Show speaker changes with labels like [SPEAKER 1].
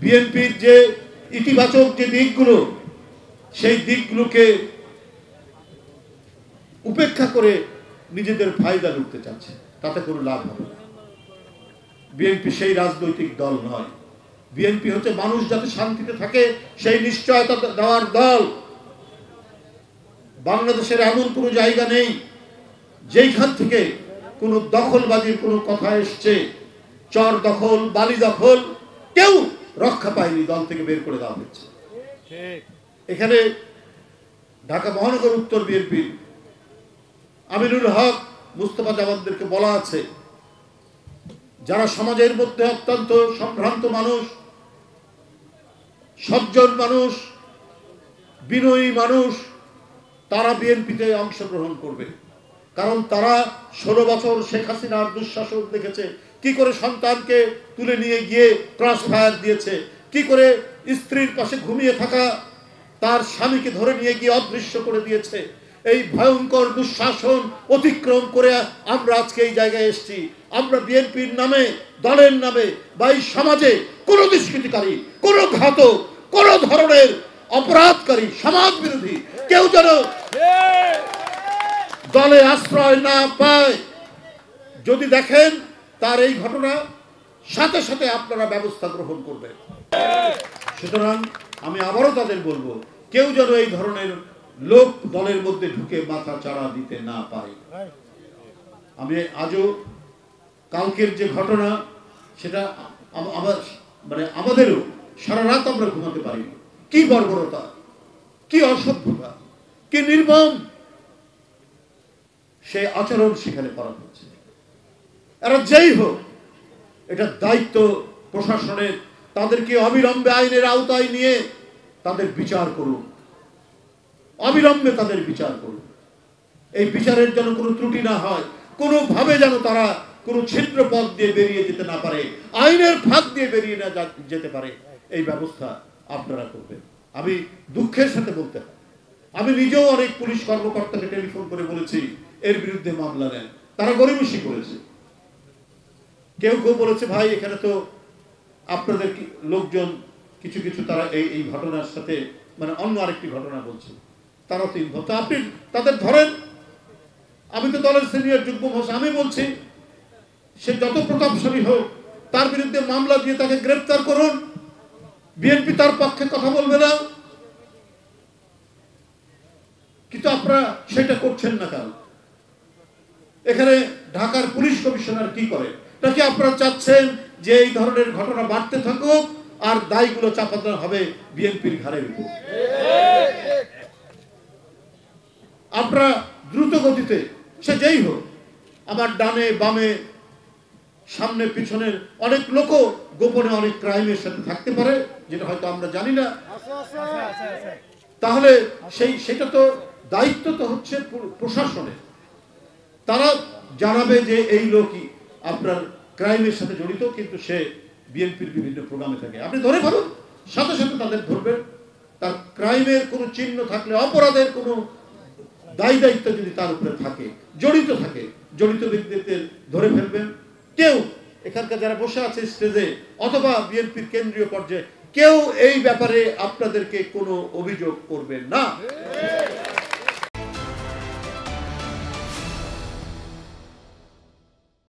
[SPEAKER 1] বিএনপির যে ইতিবাচক যে দিকগুলো, সেই দিকগুলোকে উপেক্ষা করে নিজেদের ফায়দা লুটতে চাচ্ছে, তাতে কোনো লাভ হবে না। বিএনপি সেই রাজনৈতিক দল নয়। বিএনপি হচ্ছে মানুষ যাতে শান্তিতে থাকে সেই নিশ্চয়তা দেওয়ার দল। বাংলাদেশের এমন কোনো জায়গা নেই যেইখান থেকে কোনো দখলবাজির কোনো কথা এসছে, চর দখল, বালি দখল, কেউ রক্ষা পায়নি, দল থেকে বের করে দেওয়া হচ্ছে। এখানে ঢাকা মহানগর উত্তর বিএনপি আমিনুল হক, মুস্তফা জামানদেরকে বলা আছে, যারা সমাজের মধ্যে অত্যন্ত সম্ভ্রান্ত মানুষ, সজ্জন মানুষ, বিনয়ী মানুষ, তারা বিএনপিতে অংশগ্রহণ করবে। কারণ তারা 16 বছর শেখ হাসিনার দুঃশাসন দেখেছে, কি করে সন্তানকে তুলে নিয়ে গিয়ে ক্রস ফায়ার দিয়েছে, কি করে স্ত্রীর পাশে ঘুমিয়ে থাকা তার স্বামীকে ধরে নিয়ে গিয়ে অদৃশ্য করে দিয়েছে। এই ভয়ঙ্কর দুঃশাসন অতিক্রম করে আমরা আজকে এই জায়গায় এসেছি। আমরা বিএনপির নামে, দলের নামে বা এই সমাজে কোনো দুষ্কৃতিকারী, কোনো ঘাতক, কোনো ধরনের অপরাধকারী, সমাজ বিরোধী কেউ যেন দলে আশ্রয় না পায়। যদি দেখেন তার এই ঘটনা, সাথে সাথে আপনারা ব্যবস্থা গ্রহণ করবেন। সুতরাং আমি আবারও তাদের বলবো, কেউ যেন এই ধরনের লোক দলের মধ্যে ঢুকে মাথা চাড়া দিতে না পারে। আমি আজও কালকের যে ঘটনা, সেটা আমাদেরও সারা রাত আমরা ঘুমাতে পারিনি। কি বর্বরতা, কি অসভ্যতা, কি নির্মম সেই আচরণ সেখানে করা হচ্ছে। এরা যেই হোক, এটা দায়িত্ব প্রশাসনের, তাদেরকে অবিলম্বে আইনের আওতায় নিয়ে তাদের বিচার করুন, অবিলম্বে তাদের বিচার করুন। এই বিচারের যেন কোনো ত্রুটি না হয়, কোনোভাবে যেন তারা কোনো ছিদ্র পথ দিয়ে বেরিয়ে যেতে না পারে, আইনের ফাঁক দিয়ে বেরিয়ে না যেতে পারে, এই ব্যবস্থা আপনারা করবেন। আমি দুঃখের সাথে বলতে হয়, আমি নিজেও অনেক পুলিশ কর্মকর্তাকে টেলিফোন করে বলেছি এর বিরুদ্ধে মামলা নেন। তারা গরিমসি করেছে। কেউ কেউ বলেছে, ভাই এখানে তো আপনাদের লোকজন কিছু কিছু তারা এই ঘটনার সাথে অন্য আরেকটি ঘটনা বলছে, তারা তো ইনভলভ, আপনি তাদের ধরেন। আমি তো দলের সিনিয়র যুগ্ম মহাসচিব, আমি বলছি সে যত প্রতাপশালী হোক, তার বিরুদ্ধে মামলা দিয়ে তাকে গ্রেফতার করুন। বিএনপি তার পক্ষে কথা বলবে না, কিন্তু আপনারা সেটা করছেন না কেন? এখানে ঢাকার পুলিশ কমিশনার কি করে? নাকি আপনারা চাচ্ছেন যে এই ধরনের ঘটনা বাড়তে থাকুক আর দায়গুলো চাপাতে হবে বিএনপির ঘাড়ের উপর? আপনারা দ্রুত গতিতে, সে যেই হোক, আমার ডানে বামে সামনে পিছনের অনেক লোকও গোপনে অনেক ক্রাইমের সাথে থাকতে পারে, যেটা হয়তো আমরা জানি না। তাহলে সেটা তো দায়িত্ব তো হচ্ছে প্রশাসনের। তারা জানাবে যে এই লোকই আপনার ক্রাইমের সাথে জড়িত, কিন্তু সে বিএনপির বিভিন্ন প্রোগ্রামে থাকে। আপনি ধরে ফেলুন, সাথে সাথে তাদের ধরবেন। তার ক্রাইমের কোনো চিহ্ন থাকলে, অপরাধের কোনো দায়িত্ব যদি তার উপরে থাকে, জড়িত থাকে, জড়িত ব্যক্তিদের ধরে ফেলবেন। কেউ এখানকার যারা বসে আছে স্টেজে অথবা বিএনপির কেন্দ্রীয় পর্যায়ে, কেউ এই ব্যাপারে আপনাদেরকে কোনো অভিযোগ করবেন না।